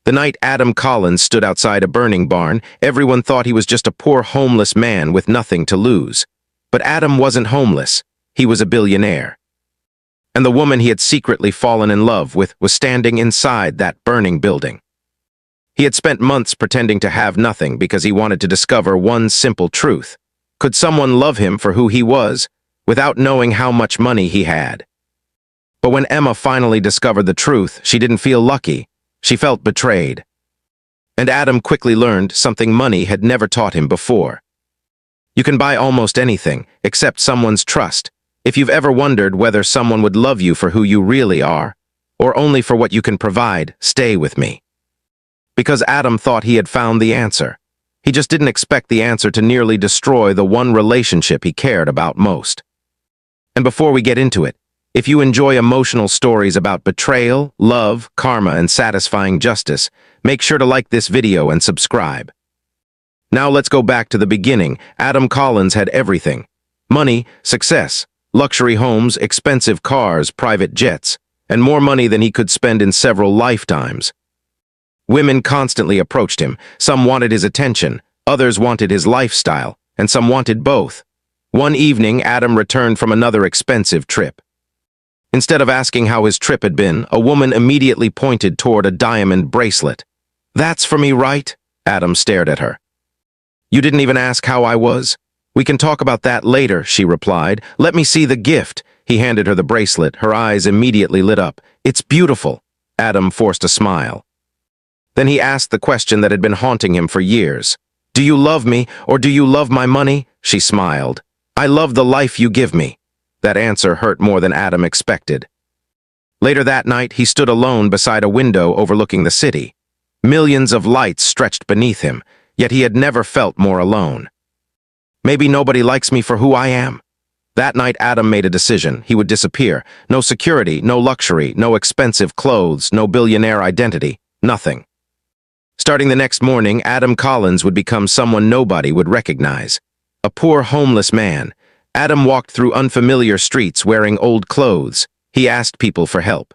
The night Adam Collins stood outside a burning barn, everyone thought he was just a poor homeless man with nothing to lose. But Adam wasn't homeless. He was a billionaire. And the woman he had secretly fallen in love with was standing inside that burning building. He had spent months pretending to have nothing because he wanted to discover one simple truth. Could someone love him for who he was, without knowing how much money he had? But when Emma finally discovered the truth, she didn't feel lucky. She felt betrayed. And Adam quickly learned something money had never taught him before. You can buy almost anything, except someone's trust. If you've ever wondered whether someone would love you for who you really are, or only for what you can provide, stay with me. Because Adam thought he had found the answer. He just didn't expect the answer to nearly destroy the one relationship he cared about most. And before we get into it, if you enjoy emotional stories about betrayal, love, karma, and satisfying justice, make sure to like this video and subscribe. Now let's go back to the beginning. Adam Collins had everything. Money, success, luxury homes, expensive cars, private jets, and more money than he could spend in several lifetimes. Women constantly approached him. Some wanted his attention, others wanted his lifestyle, and some wanted both. One evening, Adam returned from another expensive trip. Instead of asking how his trip had been, a woman immediately pointed toward a diamond bracelet. "That's for me, right?" Adam stared at her. "You didn't even ask how I was." "We can talk about that later," she replied. "Let me see the gift." He handed her the bracelet. Her eyes immediately lit up. "It's beautiful." Adam forced a smile. Then he asked the question that had been haunting him for years. "Do you love me, or do you love my money?" She smiled. "I love the life you give me." That answer hurt more than Adam expected. Later that night, he stood alone beside a window overlooking the city. Millions of lights stretched beneath him, yet he had never felt more alone. Maybe nobody likes me for who I am. That night, Adam made a decision. He would disappear. No security, no luxury, no expensive clothes, no billionaire identity, nothing. Starting the next morning, Adam Collins would become someone nobody would recognize. A poor homeless man. Adam walked through unfamiliar streets wearing old clothes. He asked people for help.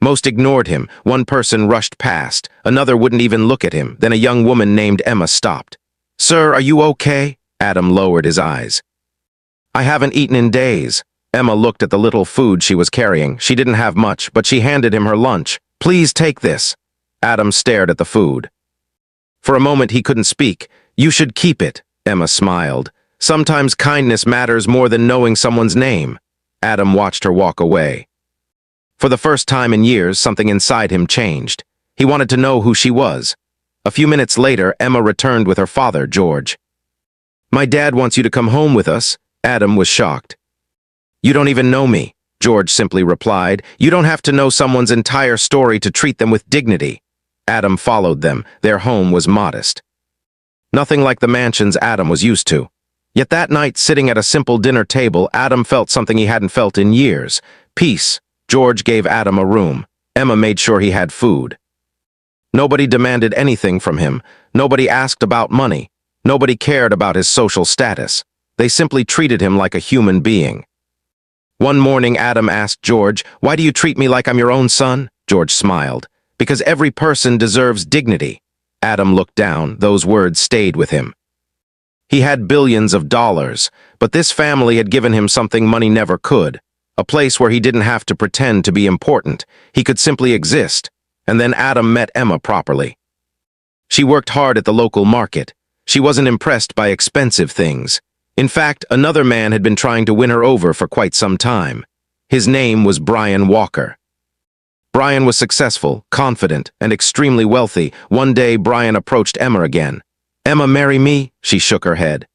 Most ignored him. One person rushed past. Another wouldn't even look at him. Then a young woman named Emma stopped. "Sir, are you okay?" Adam lowered his eyes. "I haven't eaten in days." Emma looked at the little food she was carrying. She didn't have much, but she handed him her lunch. "Please take this." Adam stared at the food. For a moment he couldn't speak. "You should keep it," Emma smiled. "Sometimes kindness matters more than knowing someone's name." Adam watched her walk away. For the first time in years, something inside him changed. He wanted to know who she was. A few minutes later, Emma returned with her father, George. "My dad wants you to come home with us." Adam was shocked. "You don't even know me," George simply replied. "You don't have to know someone's entire story to treat them with dignity." Adam followed them. Their home was modest. Nothing like the mansions Adam was used to. Yet that night, sitting at a simple dinner table, Adam felt something he hadn't felt in years. Peace. George gave Adam a room. Emma made sure he had food. Nobody demanded anything from him. Nobody asked about money. Nobody cared about his social status. They simply treated him like a human being. One morning, Adam asked George, "Why do you treat me like I'm your own son?" George smiled. "Because every person deserves dignity." Adam looked down. Those words stayed with him. He had billions of dollars, but this family had given him something money never could. A place where he didn't have to pretend to be important. He could simply exist. And then Adam met Emma properly. She worked hard at the local market. She wasn't impressed by expensive things. In fact, another man had been trying to win her over for quite some time. His name was Brian Walker. Brian was successful, confident, and extremely wealthy. One day, Brian approached Emma again. "Emma, marry me?" She shook her head.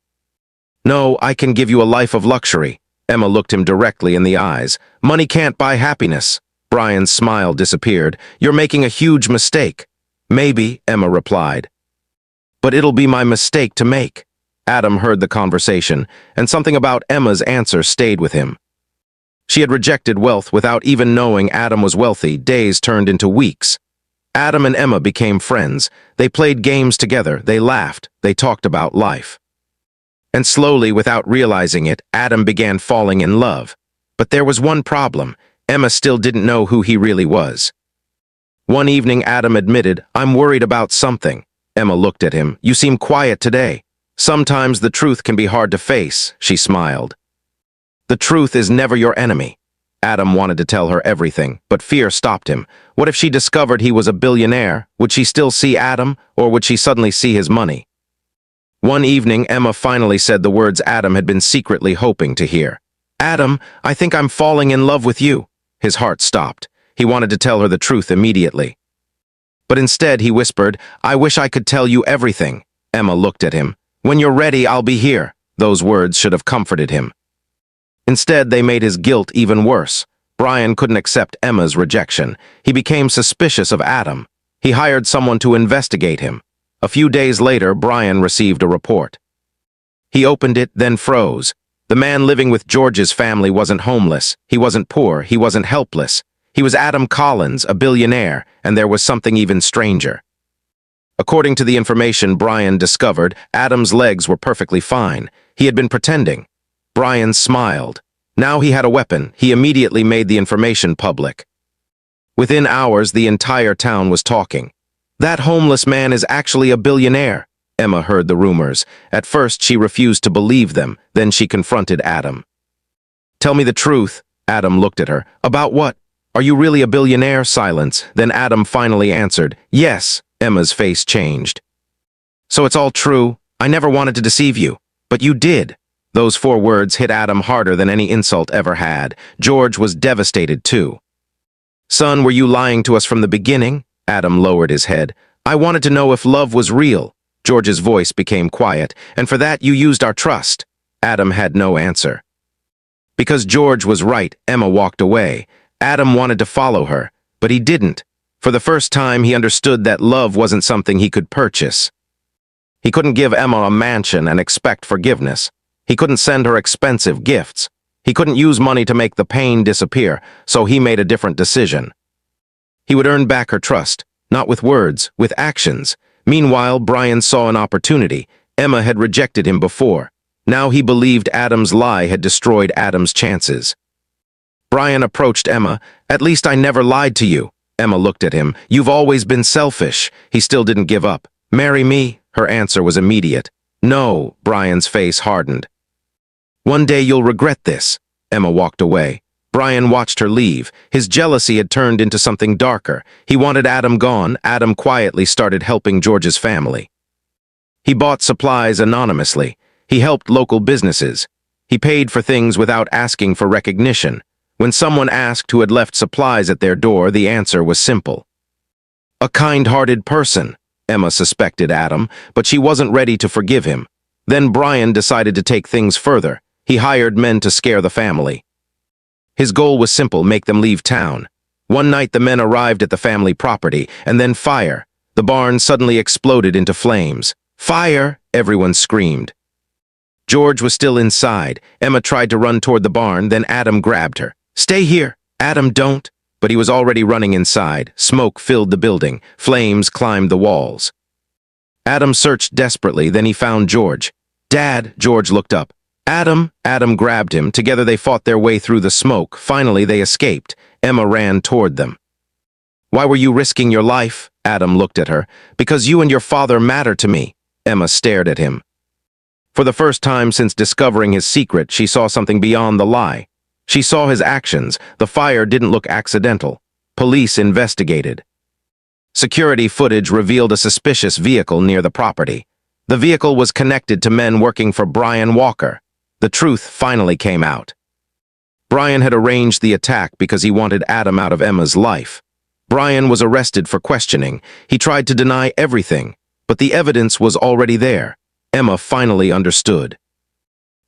"No, I can give you a life of luxury." Emma looked him directly in the eyes. "Money can't buy happiness." Brian's smile disappeared. "You're making a huge mistake." "Maybe," Emma replied. "But it'll be my mistake to make." Adam heard the conversation, and something about Emma's answer stayed with him. She had rejected wealth without even knowing Adam was wealthy. Days turned into weeks. Adam and Emma became friends. They played games together, they laughed, they talked about life. And slowly, without realizing it, Adam began falling in love. But there was one problem. Emma still didn't know who he really was. One evening, Adam admitted, "I'm worried about something." Emma looked at him. "You seem quiet today." "Sometimes the truth can be hard to face," she smiled. "The truth is never your enemy." Adam wanted to tell her everything, but fear stopped him. What if she discovered he was a billionaire? Would she still see Adam, or would she suddenly see his money? One evening, Emma finally said the words Adam had been secretly hoping to hear. "Adam, I think I'm falling in love with you." His heart stopped. He wanted to tell her the truth immediately. But instead, he whispered, "I wish I could tell you everything." Emma looked at him. "When you're ready, I'll be here." Those words should have comforted him. Instead, they made his guilt even worse. Brian couldn't accept Emma's rejection. He became suspicious of Adam. He hired someone to investigate him. A few days later, Brian received a report. He opened it, then froze. The man living with George's family wasn't homeless. He wasn't poor. He wasn't helpless. He was Adam Collins, a billionaire, and there was something even stranger. According to the information Brian discovered, Adam's legs were perfectly fine. He had been pretending. Brian smiled. Now he had a weapon. He immediately made the information public. Within hours, the entire town was talking. "That homeless man is actually a billionaire." Emma heard the rumors. At first, she refused to believe them. Then she confronted Adam. "Tell me the truth." Adam looked at her. "About what? Are you really a billionaire?" Silence. Then Adam finally answered, "Yes." Emma's face changed. "So it's all true? I never wanted to deceive you. But you did." Those 4 words hit Adam harder than any insult ever had. George was devastated too. "Son, were you lying to us from the beginning?" Adam lowered his head. "I wanted to know if love was real." George's voice became quiet. "And for that you used our trust." Adam had no answer. Because George was right, Emma walked away. Adam wanted to follow her, but he didn't. For the first time, he understood that love wasn't something he could purchase. He couldn't give Emma a mansion and expect forgiveness. He couldn't send her expensive gifts. He couldn't use money to make the pain disappear, so he made a different decision. He would earn back her trust, not with words, with actions. Meanwhile, Brian saw an opportunity. Emma had rejected him before. Now he believed Adam's lie had destroyed Adam's chances. Brian approached Emma. "At least I never lied to you." Emma looked at him. "You've always been selfish." He still didn't give up. "Marry me?" Her answer was immediate. "No." Brian's face hardened. "One day you'll regret this." Emma walked away. Brian watched her leave. His jealousy had turned into something darker. He wanted Adam gone. Adam quietly started helping George's family. He bought supplies anonymously. He helped local businesses. He paid for things without asking for recognition. When someone asked who had left supplies at their door, the answer was simple. A kind-hearted person. Emma suspected Adam, but she wasn't ready to forgive him. Then Brian decided to take things further. He hired men to scare the family. His goal was simple: make them leave town. One night the men arrived at the family property, and then fire. The barn suddenly exploded into flames. "Fire!" everyone screamed. George was still inside. Emma tried to run toward the barn, then Adam grabbed her. "Stay here." "Adam, don't." But he was already running inside. Smoke filled the building. Flames climbed the walls. Adam searched desperately, then he found George. "Dad!" George looked up. "Adam!" Adam grabbed him. Together they fought their way through the smoke. Finally, they escaped. Emma ran toward them. "Why were you risking your life?" Adam looked at her. "Because you and your father matter to me." Emma stared at him. For the first time since discovering his secret, she saw something beyond the lie. She saw his actions. The fire didn't look accidental. Police investigated. Security footage revealed a suspicious vehicle near the property. The vehicle was connected to men working for Brian Walker. The truth finally came out. Brian had arranged the attack because he wanted Adam out of Emma's life. Brian was arrested for questioning. He tried to deny everything, but the evidence was already there. Emma finally understood.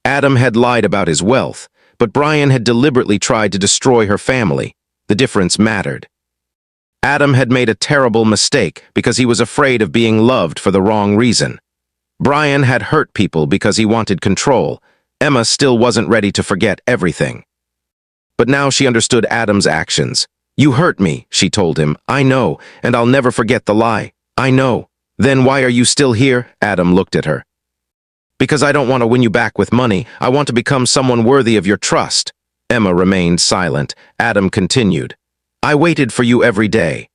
Adam had lied about his wealth, but Brian had deliberately tried to destroy her family. The difference mattered. Adam had made a terrible mistake because he was afraid of being loved for the wrong reason. Brian had hurt people because he wanted control. Emma still wasn't ready to forget everything. But now she understood Adam's actions. "You hurt me," she told him. "I know, and I'll never forget the lie. I know." "Then why are you still here?" Adam looked at her. "Because I don't want to win you back with money. I want to become someone worthy of your trust." Emma remained silent. Adam continued. "I waited for you every day.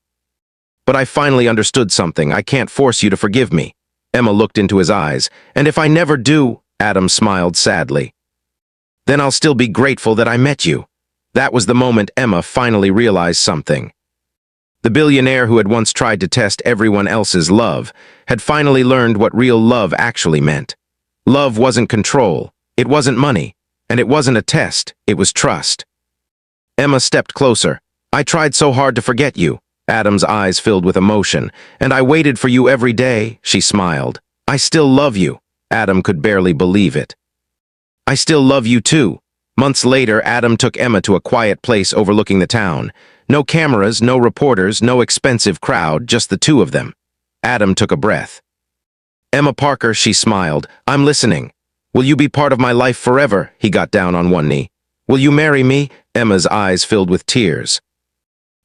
But I finally understood something. I can't force you to forgive me. Emma looked into his eyes. And if I never do, Adam smiled sadly, then I'll still be grateful that I met you. That was the moment Emma finally realized something. The billionaire who had once tried to test everyone else's love had finally learned what real love actually meant. Love wasn't control, it wasn't money, and it wasn't a test, it was trust. Emma stepped closer. I tried so hard to forget you. Adam's eyes filled with emotion. And I waited for you every day, she smiled. I still love you. Adam could barely believe it. I still love you too. Months later, Adam took Emma to a quiet place overlooking the town. No cameras, no reporters, no expensive crowd, just the two of them. Adam took a breath. Emma Parker, she smiled. I'm listening. Will you be part of my life forever? He got down on one knee. Will you marry me? Emma's eyes filled with tears.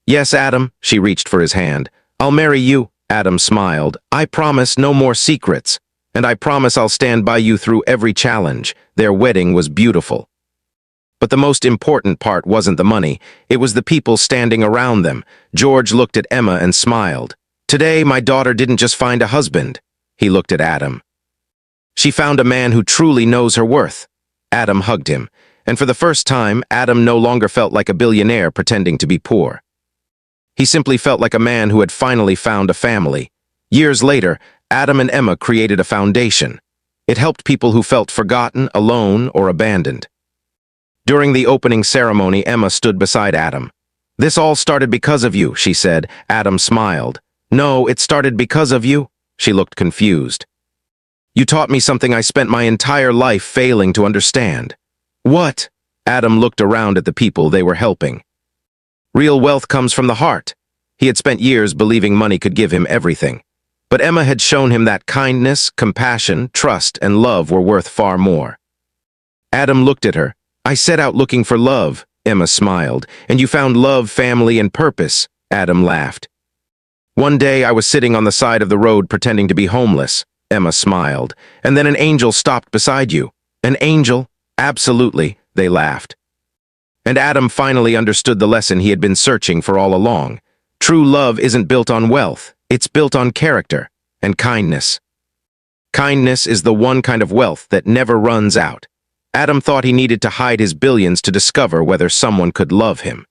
Yes, Adam, she reached for his hand. I'll marry you. Adam smiled. I promise no more secrets. And I promise I'll stand by you through every challenge. Their wedding was beautiful. But the most important part wasn't the money. It was the people standing around them. George looked at Emma and smiled. Today, my daughter didn't just find a husband. He looked at Adam. She found a man who truly knows her worth. Adam hugged him. And for the first time, Adam no longer felt like a billionaire pretending to be poor. He simply felt like a man who had finally found a family. Years later, Adam and Emma created a foundation. It helped people who felt forgotten, alone, or abandoned. During the opening ceremony, Emma stood beside Adam. This all started because of you, she said. Adam smiled. No, it started because of you. She looked confused. You taught me something I spent my entire life failing to understand. What? Adam looked around at the people they were helping. Real wealth comes from the heart. He had spent years believing money could give him everything. But Emma had shown him that kindness, compassion, trust, and love were worth far more. Adam looked at her. I set out looking for love, Emma smiled. And you found love, family, and purpose, Adam laughed. One day I was sitting on the side of the road pretending to be homeless, Emma smiled. And then an angel stopped beside you. An angel? Absolutely, they laughed. And Adam finally understood the lesson he had been searching for all along. True love isn't built on wealth. It's built on character and kindness. Kindness is the one kind of wealth that never runs out. Adam thought he needed to hide his billions to discover whether someone could love him.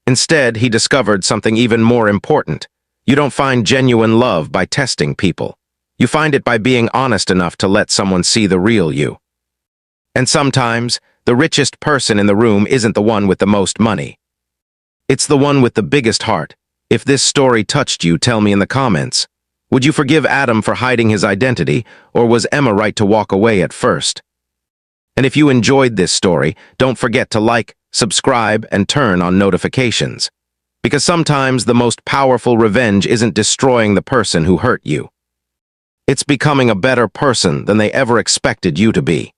Instead, he discovered something even more important. You don't find genuine love by testing people. You find it by being honest enough to let someone see the real you. And sometimes, the richest person in the room isn't the one with the most money. It's the one with the biggest heart. If this story touched you, tell me in the comments. Would you forgive Adam for hiding his identity, or was Emma right to walk away at first? And if you enjoyed this story, don't forget to like, subscribe, and turn on notifications. Because sometimes the most powerful revenge isn't destroying the person who hurt you. It's becoming a better person than they ever expected you to be.